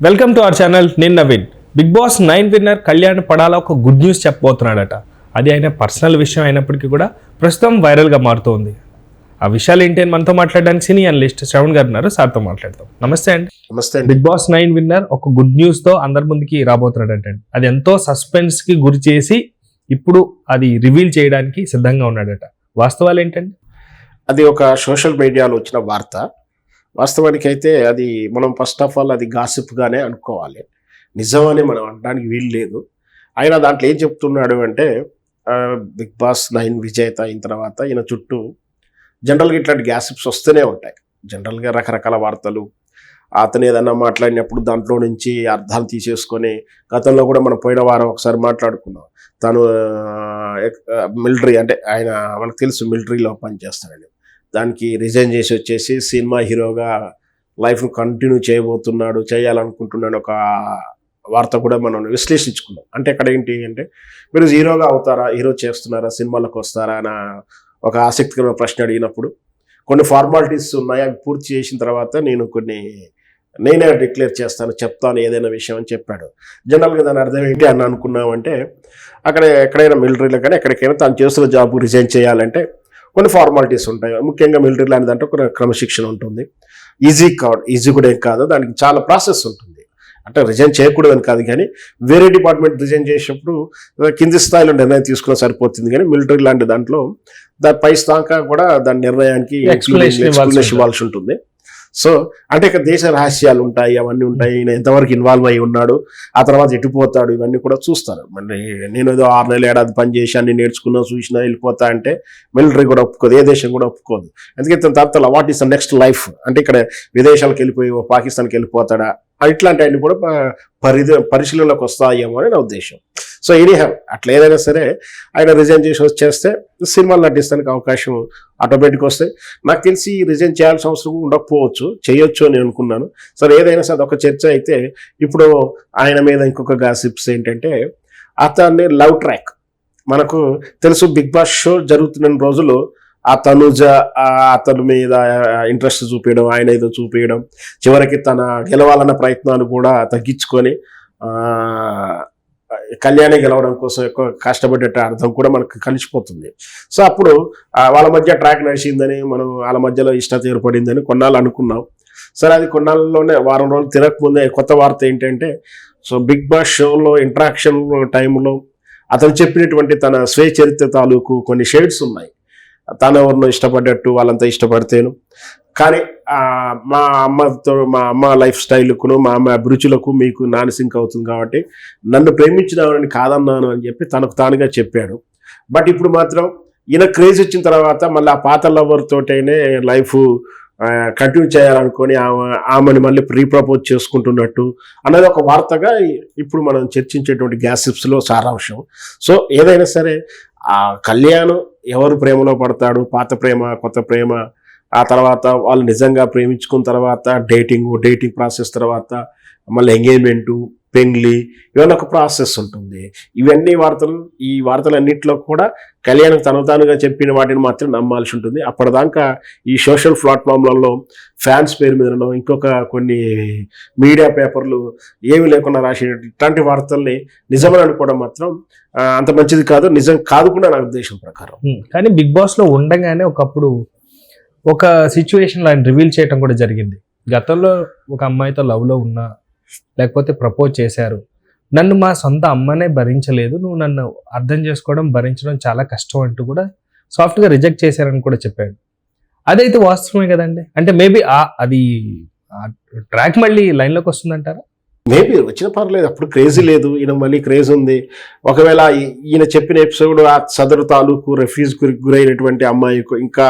Welcome to our channel. నేను Naveen. Big Boss 9 winner Kalyan పడాలా ఒక గుడ్ న్యూస్ చెప్పబోతున్నాడట. అది ఆయన పర్సనల్ విషయం అయినప్పటికీ కూడా ప్రస్తుతం వైరల్గా మారుతోంది. ఆ విషయాలు ఏంటి అని మనతో మాట్లాడడానికి సినీ అనలిస్ట్ శ్రవణ్ గారు ఉన్నారు. సార్తో మాట్లాడతాం. నమస్తే అండి. నమస్తే. బిగ్ బాస్ 9 విన్నర్ ఒక గుడ్ న్యూస్ తో అందరి ముందుకి రాబోతున్నాడట. అది ఎంతో సస్పెన్స్ కి గురి చేసి ఇప్పుడు అది రివీల్ చేయడానికి సిద్ధంగా ఉన్నాడట. వాస్తవాలు ఏంటండి? అది ఒక సోషల్ మీడియాలో వచ్చిన వార్త. వాస్తవానికి అయితే అది మనం ఫస్ట్ ఆఫ్ ఆల్ అది గాసిప్గానే అనుకోవాలి. నిజమని మనం అనడానికి వీలు లేదు. ఆయన దాంట్లో ఏం చెప్తున్నాడు అంటే బిగ్ బాస్ 9 విజేత అయిన తర్వాత ఈయన చుట్టూ జనరల్గా ఇట్లాంటి గ్యాసిప్స్ వస్తూనే ఉంటాయి. జనరల్గా రకరకాల వార్తలు, అతను ఏదన్నా మాట్లాడినప్పుడు దాంట్లో నుంచి అర్థాలు తీసేసుకొని, గతంలో కూడా మనం పోయిన వారం ఒకసారి మాట్లాడుకున్నాం. తను మిలిటరీ అంటే ఆయన మనకు తెలుసు మిలిటరీలో పనిచేస్తాడని, దానికి రిజైన్ చేసి వచ్చేసి సినిమా హీరోగా లైఫ్ను కంటిన్యూ చేయబోతున్నాడు, చేయాలనుకుంటున్నాడు ఒక వార్త కూడా మనం విశ్లేషించుకున్నాం. అంటే ఇక్కడ ఏంటి అంటే మీరు హీరోగా అవుతారా, హీరో చేస్తున్నారా, సినిమాలకు వస్తారా అని ఒక ఆసక్తికరమైన ప్రశ్న అడిగినప్పుడు కొన్ని ఫార్మాలిటీస్ ఉన్నాయి, అవి పూర్తి చేసిన తర్వాత నేనే డిక్లేర్ చేస్తాను, చెప్తాను ఏదైనా విషయం అని చెప్పాడు. జనరల్గా దాని అర్థం ఏంటి అని అనుకున్నామంటే అక్కడ ఎక్కడైనా మిలిటరీలో కానీ ఎక్కడికైనా తను చేస్తున్న జాబ్ రిజైన్ చేయాలంటే కొన్ని ఫార్మాలిటీస్ ఉంటాయి. ముఖ్యంగా మిలిటరీ లాంటి దాంట్లో కొన్ని క్రమశిక్షణ ఉంటుంది. ఈజీ కూడా ఏం కాదు, దానికి చాలా ప్రాసెస్ ఉంటుంది. అంటే రిజైన్ చేయకూడదని కాదు, కానీ వేరే డిపార్ట్మెంట్ రిజైన్ చేసేటప్పుడు కింది స్థాయిలో నిర్ణయం తీసుకున్నా సరిపోతుంది. కానీ మిలిటరీ లాంటి దాంట్లో దాని పై స్థాయిగా కూడా దాని నిర్ణయానికి ఎక్స్ప్లెనేషన్ ఇవ్వాల్సి ఉంటుంది. సో అంటే ఇక్కడ దేశ రహస్యాలు ఉంటాయి, అవన్నీ ఉంటాయి. ఈయన ఎంతవరకు ఇన్వాల్వ్ అయి ఉన్నాడు, ఆ తర్వాత ఎటుపోతాడు, ఇవన్నీ కూడా చూస్తారు. మళ్ళీ నేను ఏదో 6 నెలలు ఏడాది పని చేసి అన్ని నేర్చుకున్నా చూసినా వెళ్ళిపోతా అంటే మిలిటరీ కూడా ఒప్పుకోదు, ఏ దేశం కూడా ఒప్పుకోదు. అందుకే తన తర్వాత what is the next life అంటే ఇక్కడ విదేశాలకు వెళ్ళిపోయి పాకిస్తాన్కి వెళ్ళిపోతాడా, ఇట్లాంటి అన్ని కూడా పరిశీలనలోకి వస్తాయేమో అని నా ఉద్దేశం. సో ఎనీహౌ అట్లా ఏదైనా సరే ఆయన రిజైన్ చేసి వచ్చేస్తే సినిమాలు నటిస్తానికి అవకాశం ఆటోమేటిక్గా వస్తాయి. నాకు తెలిసి రిజైన్ చేయాల్సిన అవసరం ఉండకపోవచ్చు, చేయొచ్చు అని అనుకున్నాను. సరే ఏదైనా సరే అదొక చర్చ అయితే. ఇప్పుడు ఆయన మీద ఇంకొక గాసిప్స్ ఏంటంటే అతన్ని లవ్ ట్రాక్ మనకు తెలుసు. బిగ్ బాస్ షో జరుగుతున్న రోజులు ఆ తనుజ అతని మీద ఇంట్రెస్ట్ చూపించడం, ఆయన ఏదో చూపించడం, చివరికి తన గెలవాలన్న ప్రయత్నాలు కూడా తగ్గించుకొని కళ్యాణి గెలవడం కోసం ఎక్కువ కష్టపడేట అర్థం కూడా మనకు కలిసిపోతుంది. సో అప్పుడు వాళ్ళ మధ్య ట్రాక్ నడిచిందని, మనం వాళ్ళ మధ్యలో ఇష్టత ఏర్పడిందని కొన్నాళ్ళు అనుకున్నాం. సరే అది కొన్నాళ్ళలోనే వారం రోజులు తిరగకముందే కొత్త వార్త ఏంటంటే సో బిగ్ బాస్ షోలో ఇంటరాక్షన్ టైంలో అతను చెప్పినటువంటి తన స్వీయ చరిత్ర తాలూకు కొన్ని షేడ్స్ ఉన్నాయి. తాను ఎవరినో ఇష్టపడ్డట్టు వాళ్ళంతా ఇష్టపడితేను, కానీ మా అమ్మ లైఫ్ స్టైల్కును మా అమ్మ అభిరుచులకు మీకు నాన్ సింక్ అవుతుంది కాబట్టి నన్ను ప్రేమించినామని కాదన్నాను అని చెప్పి తనకు తానుగా చెప్పాడు. బట్ ఇప్పుడు మాత్రం ఈయన క్రేజ్ వచ్చిన తర్వాత మళ్ళీ ఆ పాత లవర్ తోటైనే లైఫ్ కంటిన్యూ చేయాలనుకొని ఆమెను మళ్ళీ రీప్రపోజ్ చేసుకుంటున్నట్టు అన్నది ఒక వార్తగా ఇప్పుడు మనం చర్చించేటువంటి గ్యాసిప్స్లో సారాంశం. సో ఏదైనా సరే ఆ కళ్యాణ్ ఎవరు ప్రేమలో పడతాడు, పాత ప్రేమ కొత్త ప్రేమ, ఆ తర్వాత వాళ్ళు నిజంగా ప్రేమించుకున్న తర్వాత డేటింగ్ ప్రాసెస్ తర్వాత మళ్ళీ ఎంగేజ్మెంటు, పెంగ్లి, ఇవన్నీ ఒక ప్రాసెస్ ఉంటుంది. ఈ వార్తలన్నింటిలో కూడా కళ్యాణ్ తానుగా చెప్పిన వాటిని మాత్రం నమ్మాల్సి ఉంటుంది. అప్పటిదాకా ఈ సోషల్ ప్లాట్ఫామ్లలో ఫ్యాన్స్ పేరు మీద ఇంకొక కొన్ని మీడియా పేపర్లు ఏమి లేకుండా రాసే ఇట్లాంటి వార్తల్ని నిజమని అనుకోవడం మాత్రం అంత మంచిది కాదు, నిజం కాదు కూడా నా ఉద్దేశం ప్రకారం. కానీ బిగ్ బాస్లో ఉండగానే ఒకప్పుడు ఒక సిచ్యువేషన్ ఆయన రివీల్ చేయడం కూడా జరిగింది. గతంలో ఒక అమ్మాయితో లవ్లో ఉన్నా, లేకపోతే ప్రపోజ్ చేశారు, నన్ను మా సొంత అమ్మనే భరించలేదు, నువ్వు నన్ను అర్థం చేసుకోవడం భరించడం చాలా కష్టం అంటూ కూడా సాఫ్ట్గా రిజెక్ట్ చేశారని కూడా చెప్పాడు. అదైతే వాస్తవమే కదండి. అంటే మేబీ అది ట్రాక్ మళ్ళీ లైన్లోకి వస్తుందంటారా? మేబీ వచ్చిన పర్లేదు, అప్పుడు క్రేజీ లేదు, ఈయన మళ్ళీ క్రేజ్ ఉంది. ఒకవేళ ఈయన చెప్పిన ఎపిసోడ్ ఆ సదరు తాలూకు రెఫ్యూజ్ గురైనటువంటి అమ్మాయికి ఇంకా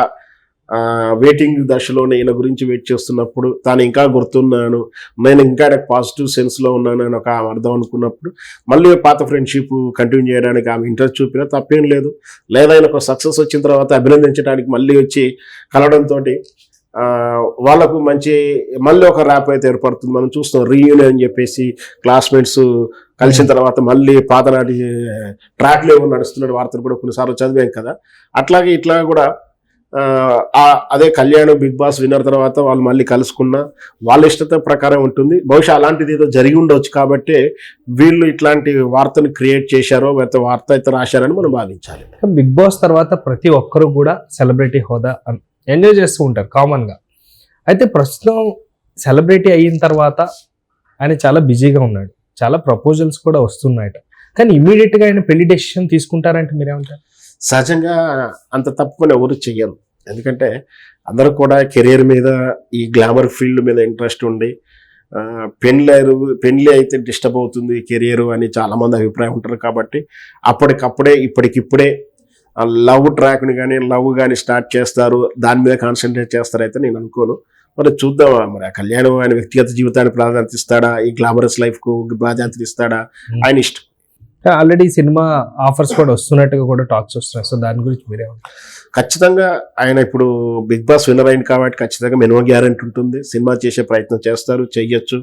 వెయిటింగ్ దశలోనే ఈయన గురించి వెయిట్ చేస్తున్నప్పుడు తాను ఇంకా గుర్తున్నాను, నేను ఇంకా పాజిటివ్ సెన్స్లో ఉన్నాను అని ఒక అర్థం అనుకున్నప్పుడు మళ్ళీ పాత ఫ్రెండ్షిప్ కంటిన్యూ చేయడానికి ఆమె ఇంట్రెస్ట్ చూపినా తప్పేం లేదు. లేదా ఆయనకు సక్సెస్ వచ్చిన తర్వాత అభినందించడానికి మళ్ళీ వచ్చి కలవడంతో వాళ్ళకు మళ్ళీ ఒక ర్యాప్ అయితే ఏర్పడుతుంది. మనం చూస్తాం రీయూనియన్ అని చెప్పేసి క్లాస్మేట్స్ కలిసిన తర్వాత మళ్ళీ పాతనాటి ట్రాక్లో నడుస్తున్న వార్తలు కూడా కొన్నిసార్లు చదివాం కదా. అట్లాగే ఇట్లా కూడా అదే కళ్యాణ్ బిగ్ బాస్ విన్నర్ తర్వాత వాళ్ళు మళ్ళీ కలుసుకున్న వాళ్ళ ఇష్టత ప్రకారం ఉంటుంది. బహుశా అలాంటిది ఏదో జరిగి ఉండవచ్చు కాబట్టి వీళ్ళు ఇట్లాంటి వార్తను క్రియేట్ చేశారో లేకపోతే వార్త అయితే రాశారని మనం భావించాలి. బిగ్ బాస్ తర్వాత ప్రతి ఒక్కరు కూడా సెలబ్రిటీ హోదా ఎంజాయ్ చేస్తూ ఉంటారు కామన్గా. అయితే ప్రస్తుతం సెలబ్రిటీ అయిన తర్వాత ఆయన చాలా బిజీగా ఉన్నాడు, చాలా ప్రపోజల్స్ కూడా వస్తున్నాయట. కానీ ఇమీడియట్గా ఆయన పెళ్లి డెసిషన్ తీసుకుంటారంటే మీరేమంటారు? సహజంగా అంత తప్పుని ఎవరు చెయ్యరు. ఎందుకంటే అందరూ కూడా కెరీర్ మీద ఈ గ్లామర్ ఫీల్డ్ మీద ఇంట్రెస్ట్ ఉండి పెళ్ళి అయితే డిస్టర్బ్ అవుతుంది కెరియర్ అని చాలా మంది అభిప్రాయం ఉంటారు. కాబట్టి అప్పటికప్పుడే ఇప్పటికిప్పుడే లవ్ ట్రాక్ని కానీ లవ్ కానీ స్టార్ట్ చేస్తారు, దాని మీద కాన్సన్ట్రేట్ చేస్తారైతే నేను అనుకోను. మరి చూద్దాం, మరి ఆ కళ్యాణం ఆయన వ్యక్తిగత జీవితానికి ప్రాధాన్యత ఇస్తాడా, ఈ గ్లామరస్ లైఫ్కు ప్రాధాన్యత ఇస్తాడా, ఆయన ఇష్టం. ఆల్రెడీ సినిమా ఆఫర్స్ కూడా వస్తున్నట్టుగా కూడా టాక్స్ వస్తున్నాయి. సో దాని గురించి మీరేమంటారు? ఖచ్చితంగా ఆయన ఇప్పుడు బిగ్ బాస్ విన్నర్ అయింది కాబట్టి ఖచ్చితంగా మినిమం గ్యారెంటీ ఉంటుంది. సినిమా చేసే ప్రయత్నం చేస్తారు, చెయ్యొచ్చు.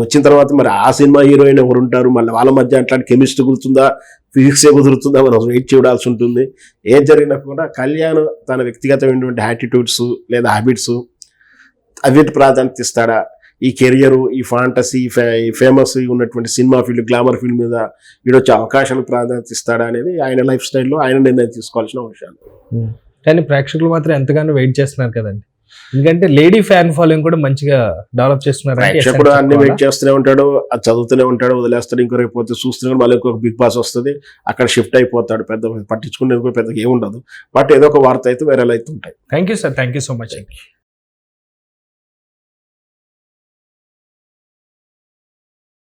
వచ్చిన తర్వాత మరి ఆ సినిమా హీరోయిన్ ఎవరు ఉంటారు, మళ్ళీ వాళ్ళ మధ్య అట్లాంటి కెమిస్ట్రీ కుదురుతుందా, ఫిజిక్సే కుదురుతుందా, మనం వెయిట్ చూడాల్సి ఉంటుంది. ఏం జరిగినా కూడా కళ్యాణ్ తన వ్యక్తిగతమైనటువంటి యాటిట్యూడ్స్ లేదా హ్యాబిట్స్ అవిటి ప్రాధాన్యత ఇస్తాడా, ఈ కెరియర్, ఈ ఫాంటసీ, ఈ ఫేమస్ ఉన్నటువంటి సినిమా ఫీల్డ్, గ్లామర్ ఫీల్డ్ మీద వీడొచ్చే అవకాశాలు ప్రాధాన్యత ఇస్తాడా అనేది ఆయన లైఫ్ స్టైల్లో ఆయన నిర్ణయం తీసుకోవాల్సిన విషయాలు. కానీ ప్రేక్షకులు మాత్రం ఎంతగానో వెయిట్ చేస్తున్నారు కదండి, ఎందుకంటే లేడీ ఫ్యాన్ ఫాలోయింగ్ కూడా మంచిగా డెవలప్ చేస్తున్నారు. ప్రేక్షకుడు అన్ని వెయిట్ చేస్తూనే ఉంటాడు, అది చదువుతూనే ఉంటాడు, వదిలేస్తాడు. ఇంకో రేపు పోతే చూస్తున్నాడు, మళ్ళీ ఇంకొక బిగ్ బాస్ వస్తుంది, అక్కడ షిఫ్ట్ అయిపోతాడు. పెద్ద పట్టించుకునేది కూడా పెద్దగా ఏముండదు. బట్ ఏదో ఒక వార్త అయితే వేరే అయితే ఉంటాయి. Thank you sir, thank you so much.